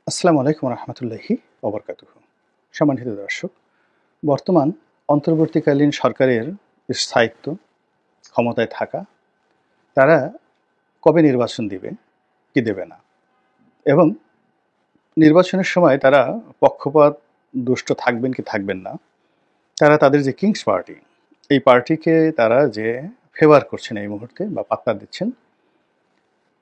আসসালামু আলাইকুম রহমতুল্লাহি ওবরকাতুহু। সম্মানিত দর্শক, বর্তমান অন্তর্বর্তীকালীন সরকারের স্থায়িত্ব, ক্ষমতায় থাকা, তারা কবে নির্বাচন দিবে কি দেবে না, এবং নির্বাচনের সময় তারা পক্ষপাত দুষ্ট থাকবেন কি থাকবেন না, তারা তাদের যে কিংস পার্টি, এই পার্টিকে তারা যে ফেভার করছেন এই মুহূর্তে বা পাত্তা দিচ্ছেন,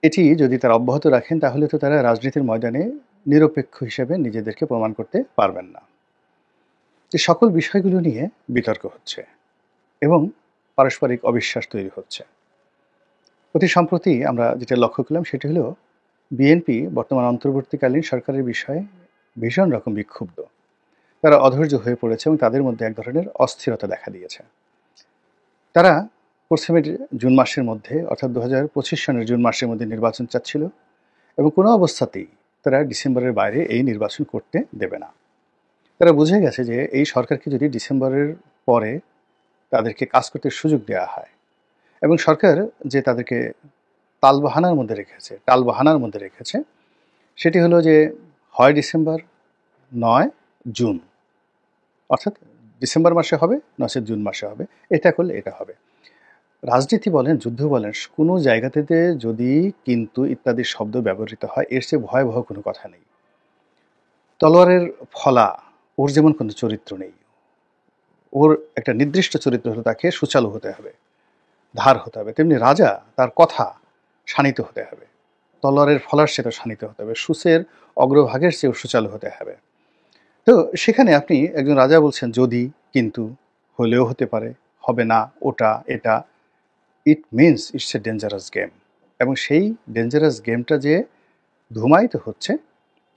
এটি যদি তারা অব্যাহত রাখেন তাহলে তো তারা রাজনীতির ময়দানে নিরপেক্ষ হিসেবে নিজেদেরকে প্রমাণ করতে পারবেন না। যে সকল বিষয়গুলো নিয়ে বিতর্ক হচ্ছে এবং পারস্পরিক অবিশ্বাস তৈরি হচ্ছে। অতি সম্প্রতি আমরা যেটা লক্ষ্য করলাম সেটি হলো বিএনপি বর্তমান অন্তর্বর্তীকালীন সরকারের বিষয়ে ভীষণ রকম বিক্ষুব্ধ। তারা অধৈর্য হয়ে পড়েছে এবং তাদের মধ্যে এক ধরনের অস্থিরতা দেখা দিয়েছে। তারা প্রথমে জুন মাসের মধ্যে, অর্থাৎ 2025 সনের জুন মাসের মধ্যে নির্বাচন চাচ্ছিল এবং কোনো অবস্থাতেই তারা ডিসেম্বরের বাইরে এই নির্বাচন করতে দেবে না। তারা বুঝে গেছে যে এই সরকারকে যদি ডিসেম্বরের পরে তাদেরকে কাজ করতে সুযোগ দেওয়া হয় এবং সরকার যে তাদেরকে টালবাহানার মধ্যে রেখেছে সেটি হলো যে হয় ডিসেম্বর, নয় জুন, অর্থাৎ ডিসেম্বর মাসে হবে, নচেত জুন মাসে হবে, এটা করলে এটা হবে। রাজনীতি বলেন, যুদ্ধ বলেন, কোনো জায়গাতে যদি কিন্তু ইত্যাদি শব্দ ব্যবহৃত হয়, এর চেয়ে ভয়াবহ কোনো কথা নেই। তলোয়ারের ফলা, ওর যেমন কোনো চরিত্র নেই, ওর একটা নির্দিষ্ট চরিত্র হলে তাকে সুচালু হতে হবে, ধার হতে হবে, তেমনি রাজা তার কথা শানিত হতে হবে। তলোয়ারের ফলার চেয়ে শানিত হতে হবে, সূচের অগ্রভাগের চেয়েও সুচালু হতে হবে। তো সেখানে আপনি একজন রাজা বলছেন যদি, কিন্তু, হলেও হতে পারে, হবে না, ওটা এটা, it means it's a dangerous game. এবং সেই ডেঞ্জারাস গেমটা যে ধুমায়িত হচ্ছে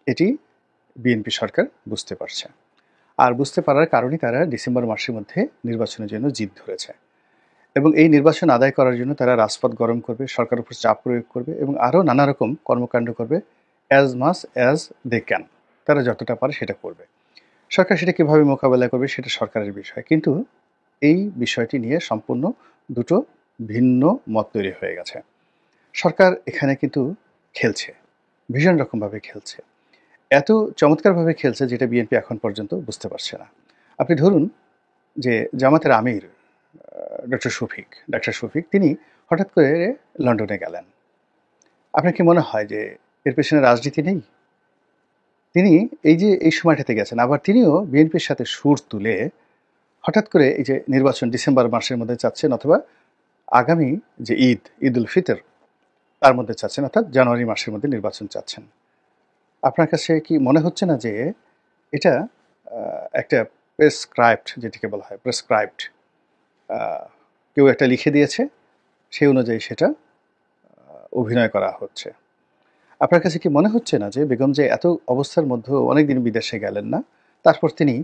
এটি বিএনপি সরকার বুঝতে পারছে। আর বুঝতে পারার কারণেই তারা ডিসেম্বর মাসের মধ্যে নির্বাচনের জন্য জিদ ধরেছে এবং এই নির্বাচন আদায় করার জন্য তারা রাজপথ গরম করবে, সরকারের উপর চাপ প্রয়োগ করবে এবং আরও নানা রকম কর্মকাণ্ড করবে। As much as they can, তারা যতটা পারে সেটা করবে। সরকার সেটা কীভাবে মোকাবেলা করবে সেটা সরকারের বিষয়, কিন্তু এই বিষয়টি নিয়ে সম্পূর্ণ দুটো ভিন্ন মত তৈরি হয়ে গেছে। সরকার এখানে কিন্তু খেলছে, ভীষণ রকমভাবে খেলছে, এত চমৎকারভাবে খেলছে যেটা বিএনপি এখন পর্যন্ত বুঝতে পারছে না। আপনি ধরুন যে জামাতের আমির ডাক্তার শফিক তিনি হঠাৎ করে লন্ডনে গেলেন। আপনার কি মনে হয় যে এর পেছনে রাজনীতি নেই? তিনি এই যে এই সময়টাতে গেছেন, আবার তিনিও বিএনপির সাথে সুর তুলে হঠাৎ করে এই যে নির্বাচন ডিসেম্বর মাসের মধ্যে চাচ্ছেন, অথবা আগামী যে ঈদ উল ফিতর তার মধ্যে চাচ্ছেন, অর্থাৎ জানুয়ারি মাসের মধ্যে নির্বাচন চাচ্ছেন। আপনার কাছে কি মনে হচ্ছে না যে এটা একটা যেটিকে বলা হয় প্রেসক্রাইবড, কেউ একটা লিখে দিয়েছে, সেই অনুযায়ী সেটা অভিনয় করা হচ্ছে? আপনার কাছে কি মনে হচ্ছে না যে বেগম যে এত অবস্থার মধ্যেও অনেকদিন বিদেশে গেলেন না, তারপর তিনি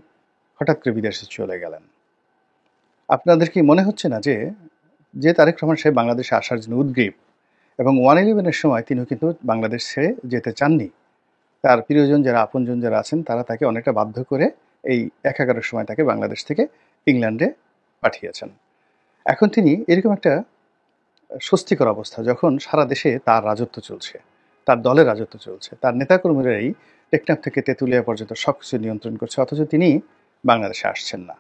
হঠাৎ করে বিদেশে চলে গেলেন? আপনাদের কি মনে হচ্ছে না যে তারেক রহমান সাহেব বাংলাদেশে আসার জন্য উদ্গ্রীব এবং 111-এর সময় তিনিও কিন্তু বাংলাদেশ ছেড়ে যেতে চাননি? তার প্রিয়জন যারা, আপনজন যারা আছেন, তারা তাকে অনেকটা বাধ্য করে এই 11-এর সময় তাকে বাংলাদেশ থেকে ইংল্যান্ডে পাঠিয়েছেন। এখন তিনি এরকম একটা স্বস্তিকর অবস্থা, যখন সারা দেশে তার রাজত্ব চলছে, তার দলের রাজত্ব চলছে, তার নেতাকর্মীরাই টেকনাফ থেকে তেঁতুলিয়া পর্যন্ত সব কিছু নিয়ন্ত্রণ করছে, অথচ তিনি বাংলাদেশে আসছেন না।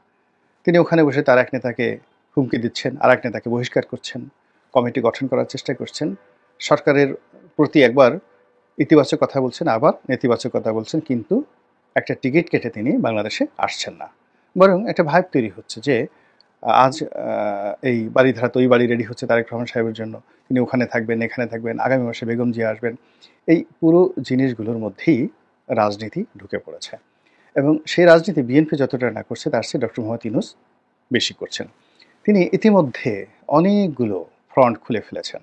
তিনি ওখানে বসে তার এক নেতাকে হুমকি দিচ্ছেন, আর এক নেতাকে বহিষ্কার করছেন, কমিটি গঠন করার চেষ্টা করছেন, সরকারের প্রতি একবার ইতিবাচক কথা বলছেন, আবার নেতিবাচক কথা বলছেন, কিন্তু একটা টিকিট কেটে তিনি বাংলাদেশে আসছেন না। বরং একটা ভাইব তৈরি হচ্ছে যে আজ এই বাড়ি ধারা তো ওই বাড়ি রেডি হচ্ছে তারেক রহমান সাহেবের জন্য, তিনি ওখানে থাকবেন, এখানে থাকবেন, আগামী মাসে বেগম জিয়া আসবেন। এই পুরো জিনিসগুলোর মধ্যেই রাজনীতি ঢুকে পড়েছে এবং সেই রাজনীতি বিএনপি যতটা না করছে তার চেয়ে ডক্টর মোহাম্মদ ইউনূস বেশি করছেন। তিনি ইতিমধ্যে অনেকগুলো ফ্রন্ট খুলে ফেলেছেন।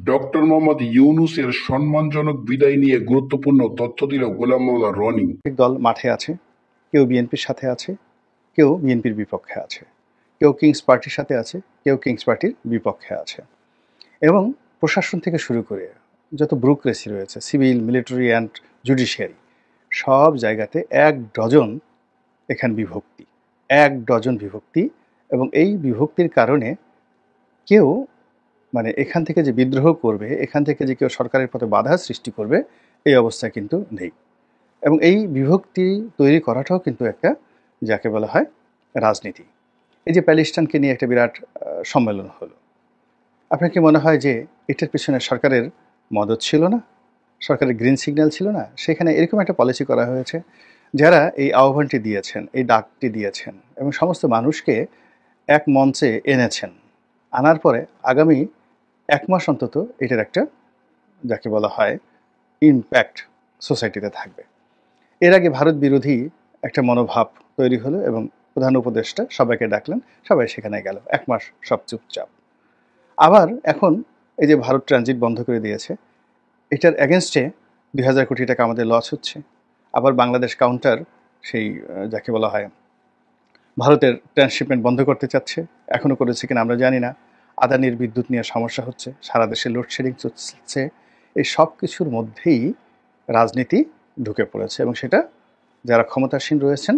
ডক্টর মোহাম্মদ ইউনূসের সম্মানজনক বিদায় নিয়ে গুরুত্বপূর্ণ তথ্য দিল গোলাম মাওলা রনি। দল মাঠে আছে, কেউ বিএনপির সাথে আছে, কেউ বিএনপির বিপক্ষে আছে, কেউ কিংস পার্টির সাথে আছে, কেউ কিংস পার্টির বিপক্ষে আছে। এবং প্রশাসন থেকে শুরু করে যত ব্যুরোক্রেসি রয়েছে, সিভিল, মিলিটারি অ্যান্ড জুডিশিয়ারি, সব জায়গাতে এক ডজন এখানে বিভক্তি, এক ডজন বিভক্তি। এবং এই বিভক্তির কারণে কেউ এখান থেকে যে বিদ্রোহ করবে, এখান থেকে যে কেউ সরকারের পথে বাধা সৃষ্টি করবে, এই অবস্থায় কিন্তু নেই। এবং এই বিভক্তি তৈরি করাটাও কিন্তু একটা যাকে বলা হয় রাজনীতি। এই যে প্যালেস্টাইনকে নিয়ে একটা বিরাট সম্মেলন হলো, আপনার কি মনে হয় যে এটার পেছনে সরকারের মদত ছিল না, সরকারের গ্রিন সিগন্যাল ছিল না? সেখানে এরকম একটা পলিসি করা হয়েছে, যারা এই আহ্বানটি দিয়েছেন, এই ডাকটি দিয়েছেন এবং সমস্ত মানুষকে এক মঞ্চে এনেছেন, আনার পরে আগামী 1 মাস অন্তত এটার একটা যাকে বলা হয় ইমপ্যাক্ট সোসাইটিতে থাকবে। এর আগে ভারত বিরোধী একটা মনোভাব তৈরি হলো এবং প্রধান উপদেষ্টা সবাইকে ডাকলেন, সবাই সেখানে গেল, 1 মাস সব চুপচাপ। আবার এখন এই যে ভারত ট্রানজিট বন্ধ করে দিয়েছে, এটার এগেনস্টে 2000 কোটি টাকা আমাদের লস হচ্ছে। আবার বাংলাদেশ কাউন্টার সেই যাকে বলা হয় ভারতের ট্রান্সশিপমেন্ট বন্ধ করতে চাচ্ছে, এখনও করেছে কিনা আমরা জানি না। আদানির বিদ্যুৎ নিয়ে সমস্যা হচ্ছে, সারা দেশে লোডশেডিং চলছে। এই সব কিছুর মধ্যেই রাজনীতি ঢুকে পড়েছে এবং সেটা যারা ক্ষমতাসীন রয়েছেন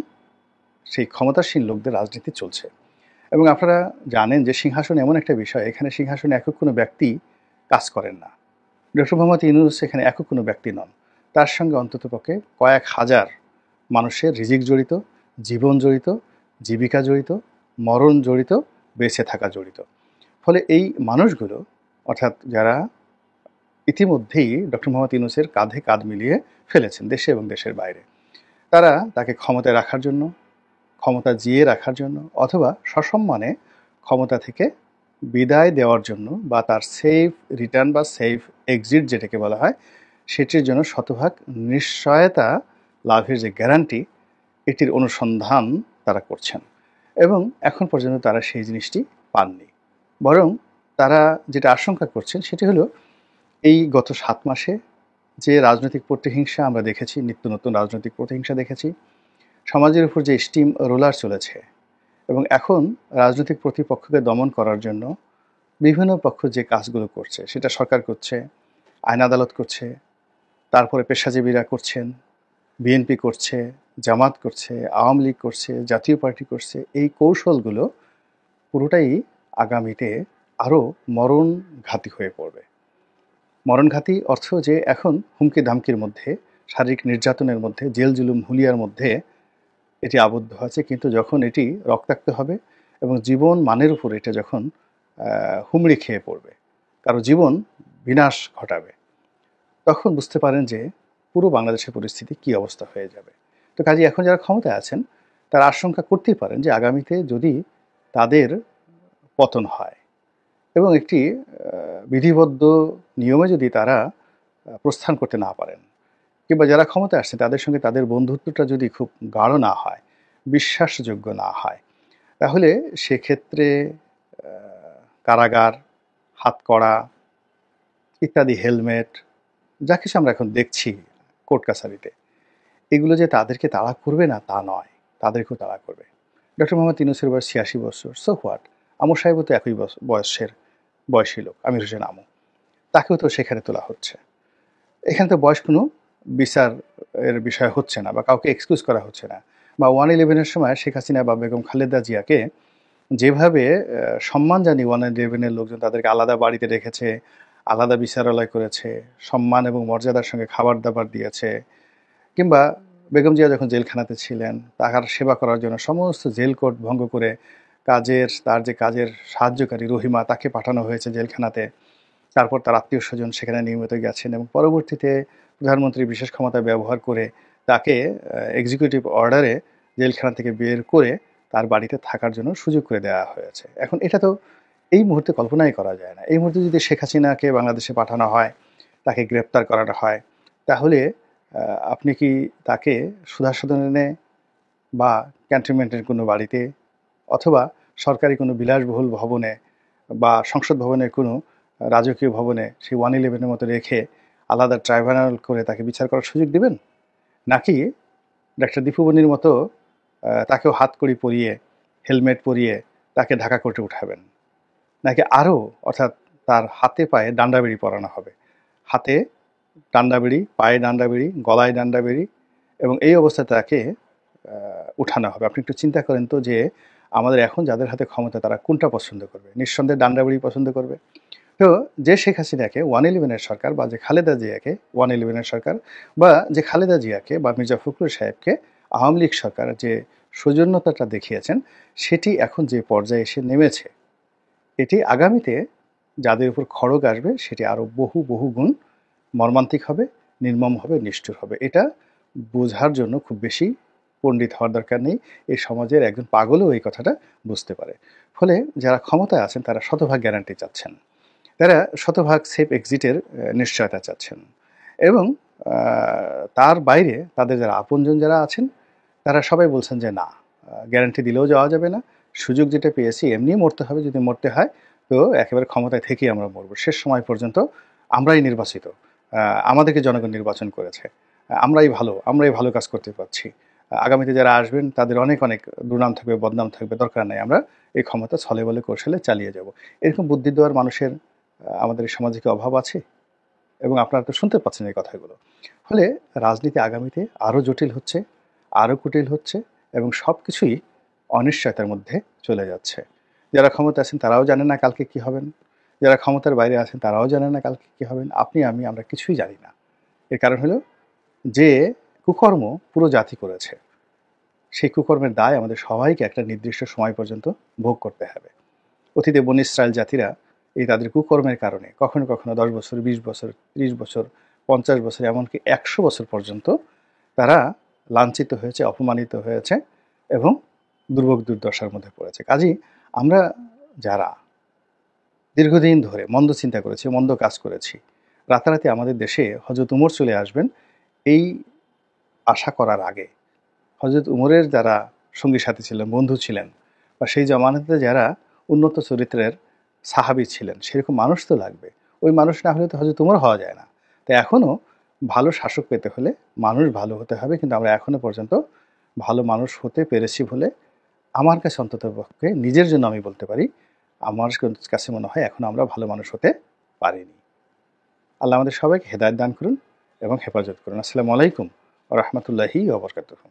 সেই ক্ষমতাসীন লোকদের রাজনীতি চলছে। এবং আপনারা জানেন যে সিংহাসন এমন একটা বিষয়, এখানে সিংহাসনে একক কোনো ব্যক্তি কাজ করেন না। ডক্টর মোহাম্মদ ইউনূস এখানে একক কোনো ব্যক্তি নন, তার সঙ্গে অন্ততপক্ষে কয়েক হাজার মানুষের রিজিক জড়িত, জীবন জড়িত, জীবিকা জড়িত, মরণ জড়িত, বেঁচে থাকা জড়িত। ফলে এই মানুষগুলো অর্থাৎ যারা ইতিমধ্যেই ডক্টর মোহাম্মদ ইউনূসের কাঁধে কাঁধ মিলিয়ে ফেলেছেন দেশে এবং দেশের বাইরে, তারা তাকে ক্ষমতায় রাখার জন্য, ক্ষমতা জিয়ে রাখার জন্য অথবা সসম্মানে ক্ষমতা থেকে বিদায় দেওয়ার জন্য বা তার সেফ রিটার্ন বা সেফ এক্সিট যেটাকে বলা হয় সেটির জন্য শতভাগ নিশ্চয়তা লাভের যে গ্যারান্টি, এটির অনুসন্ধান তারা করছেন এবং এখন পর্যন্ত তারা সেই জিনিসটি পাননি। বরং তারা যেটা আশঙ্কা করছেন সেটি হলো এই গত 7 মাসে যে রাজনৈতিক প্রতিহিংসা আমরা দেখেছি, নিত্য নতুন রাজনৈতিক প্রতিহিংসা দেখেছি, সমাজের উপর যে স্টিম রোলার চলেছে এবং এখন রাজনৈতিক প্রতিপক্ষকে দমন করার জন্য বিভিন্ন পক্ষ যে কাজগুলো করছে সেটা সরকার করছে, আইন আদালত করছে, তারপরে পেশাজীবীরা করছেন, বিএনপি করছে, জামাত করছে, আওয়ামী লীগ করছে, জাতীয় পার্টি করছে। এই কৌশলগুলো পুরোটাই আগামীতে আরও মরণঘাতী হয়ে পড়বে। মরণঘাতী অর্থ যে এখন হুমকি ধামকির মধ্যে, শারীরিক নির্যাতনের মধ্যে, জেল জুলুম হুলিয়ার মধ্যে এটি আবদ্ধ আছে, কিন্তু যখন এটি রক্তাক্ত হবে এবং জীবন মানের উপর এটা যখন হুমড়ি খেয়ে পড়বে, কারো জীবন বিনাশ ঘটাবে, তখন বুঝতে পারেন যে পুরো বাংলাদেশের পরিস্থিতি কী অবস্থা হয়ে যাবে। তো কাজে এখন যারা ক্ষমতায় আছেন তারা আশঙ্কা করতেই পারেন যে আগামীতে যদি তাদের পতন হয় এবং একটি বিধিবদ্ধ নিয়মে যদি তারা প্রস্থান করতে না পারেন, কিংবা যারা ক্ষমতায় আসছে তাদের সঙ্গে তাদের বন্ধুত্বটা যদি খুব গাঢ় না হয়, বিশ্বাসযোগ্য না হয়, তাহলে সেক্ষেত্রে কারাগার, হাতকড়া ইত্যাদি, হেলমেট, যা কিছু আমরা এখন দেখছি কোর্ট কাছারিতে, এগুলো যে তাদেরকে তাড়া করবে না তা নয়, তাদেরকেও তাড়া করবে। ডক্টর মোহাম্মদ ইউনূসের বয়স 86 বছর, সো হোয়াট, আমর সাহেবও তো একই বয়সী লোক, আমির হোসেন আমু, তাকেও তো সেখানে তোলা হচ্ছে। এখানে তো বয়স কোনো বিচার এর বিষয় হচ্ছে না বা কাউকে এক্সকিউজ করা হচ্ছে না। বা 111-এর সময় শেখ হাসিনা বা বেগম খালেদা জিয়াকে যেভাবে সম্মান জানিয়ে 111-এর লোকজন তাদেরকে আলাদা বাড়িতে রেখেছে, আলাদা বিচারালয় করেছে, সম্মান এবং মর্যাদার সঙ্গে খাবার দাবার দিয়েছে, কিংবা বেগম জিয়া যখন জেলখানাতে ছিলেন তার সেবা করার জন্য সমস্ত জেল কোড ভঙ্গ করে তার যে কাজের সাহায্যকারী রহিমা তাকে পাঠানো হয়েছে জেলখানাতে। তারপর তার আত্মীয় স্বজন সেখানে নিয়মিত গেছেন এবং পরবর্তীতে প্রধানমন্ত্রী বিশেষ ক্ষমতা ব্যবহার করে তাকে এক্সিকিউটিভ অর্ডারে জেলখানা থেকে বের করে তার বাড়িতে থাকার জন্য সুযোগ করে দেওয়া হয়েছে। এখন এটা তো এই মুহূর্তে কল্পনাই করা যায় না। এই মুহূর্তে যদি শেখ হাসিনাকে বাংলাদেশে পাঠানো হয়, তাকে গ্রেপ্তার করানো হয়, তাহলে আপনি কি তাকে সুধা সদনে বা ক্যান্টনমেন্টের কোনো বাড়িতে অথবা সরকারি কোনো বিলাসবহুল ভবনে বা সংসদ ভবনের কোনো রাজকীয় ভবনে সেই 111-এর মতো রেখে আলাদা ট্রাইব্যুনাল করে তাকে বিচার করার সুযোগ দেবেন? নাকি ডাক্তার দীপুমণির মতো তাকেও হাতকড়ি পরিয়ে, হেলমেট পরিয়ে তাকে ঢাকা কোর্টে উঠাবেন? নাকি আরও, অর্থাৎ তার হাতে পায়ে ডান্ডাবেড়ি পরানো হবে, হাতে ডান্ডাবেড়ি, পায়ে ডান্ডাবেড়ি, গলায় ডান্ডাবেড়ি, এবং এই অবস্থায় তাকে উঠানো হবে? আপনি একটু চিন্তা করেন তো যে আমাদের এখন যাদের হাতে ক্ষমতা তারা কোনটা পছন্দ করবে? নিঃসন্দেহে ডান্ডাবেড়ি পছন্দ করবে। তো যে শেখ হাসিনাকে 111-এর সরকার বা যে খালেদা জিয়াকে 111-এর সরকার বা যে খালেদা জিয়াকে বা মির্জা ফখরুল সাহেবকে আওয়ামী লীগ সরকার যে সৌজন্যতাটা দেখিয়েছেন, সেটি এখন যে পর্যায়ে এসে নেমেছে, এটি আগামীতে যাদের উপর খড়গ আসবে সেটি আরও বহু বহু গুণ মর্মান্তিক হবে, নির্মম হবে, নিষ্ঠুর হবে। এটা বোঝার জন্য খুব বেশি পণ্ডিত হওয়ার দরকার নেই। এই সমাজের একজন পাগলও এই কথাটা বুঝতে পারে। ফলে যারা ক্ষমতায় আছেন তারা শতভাগ গ্যারান্টি চাচ্ছেন, তারা শতভাগ সেফ এক্সিটের নিশ্চয়তা চাচ্ছেন, এবং তার বাইরে তাদের যারা আপনজন যারা আছেন তারা সবাই বলছেন যে না, গ্যারান্টি দিলেও যাওয়া যাবে না, সুযোগ যেটা পেয়েছি এমনিই মরতে হবে, যদি মরতে হয় তো একেবারে ক্ষমতায় থেকেই আমরা মরব, শেষ সময় পর্যন্ত আমরাই নির্বাচিত, আমাদেরকে জনগণ নির্বাচন করেছে, আমরাই ভালো কাজ করতে পারছি, আগামীতে যারা আসবেন তাদের অনেক অনেক দুর্নাম থাকবে, বদনাম থাকবে, দরকার নাই, আমরা এই ক্ষমতা ছলে বলে কৌশলে চালিয়ে যাব। এরকম বুদ্ধি দেওয়ার মানুষের আমাদের এই সমাজে কি অভাব আছে? এবং আপনারা তো শুনতে পাচ্ছেন এই কথাগুলো। ফলে রাজনীতি আগামীতে আরও জটিল হচ্ছে, আরও কুটিল হচ্ছে, এবং সব কিছুই অনিশ্চয়তার মধ্যে চলে যাচ্ছে। যারা ক্ষমতা আছেন তারাও জানেন না কালকে কি হবেন, যারা ক্ষমতার বাইরে আছেন তারাও জানেন না কালকে কি হবেন, আপনি আমি আমরা কিছুই জানি না। এর কারণ হলো যে কুকর্ম পুরো জাতি করেছে, সেই কুকর্মের দায় আমাদের সবাইকে একটা নির্দিষ্ট সময় পর্যন্ত ভোগ করতে হবে। অতীতে বনী ইসরায়েল জাতিরা এই তাদের কুকর্মের কারণে কখনো কখনো 10 বছর, 20 বছর, 30 বছর, 50 বছর, এমনকি 100 বছর পর্যন্ত তারা লাঞ্ছিত হয়েছে, অপমানিত হয়েছে এবং দুর্ভোগ দুর্দশার মধ্যে পড়েছে। কাজেই আমরা যারা দীর্ঘদিন ধরে মন্দ চিন্তা করেছি, মন্দ কাজ করেছি, রাতারাতি আমাদের দেশে হযরত উমর চলে আসবেন এই আশা করার আগে, হযরত উমরের যারা সঙ্গী সাথী ছিলেন, বন্ধু ছিলেন, বা সেই জমানাতে যারা উন্নত চরিত্রের সাহাবী ছিলেন, সেরকম মানুষ তো লাগবে। ওই মানুষ না হলে তো হযরত উমর হওয়া যায় না। তাই এখনও ভালো শাসক পেতে হলে মানুষ ভালো হতে হবে, কিন্তু আমরা এখনো পর্যন্ত ভালো মানুষ হতে পেরেছি বলে আমার কাছে অন্ততপক্ষে নিজের জন্য আমি বলতে পারি, আমার কাছে মনে হয় এখনো আমরা ভালো মানুষ হতে পারিনি। আল্লাহ আমাদের সবাইকে হেদায়েত দান করুন এবং হেফাজত করুন। আসসালামু আলাইকুম ওয়া রাহমাতুল্লাহি ওয়া বারাকাতুহু।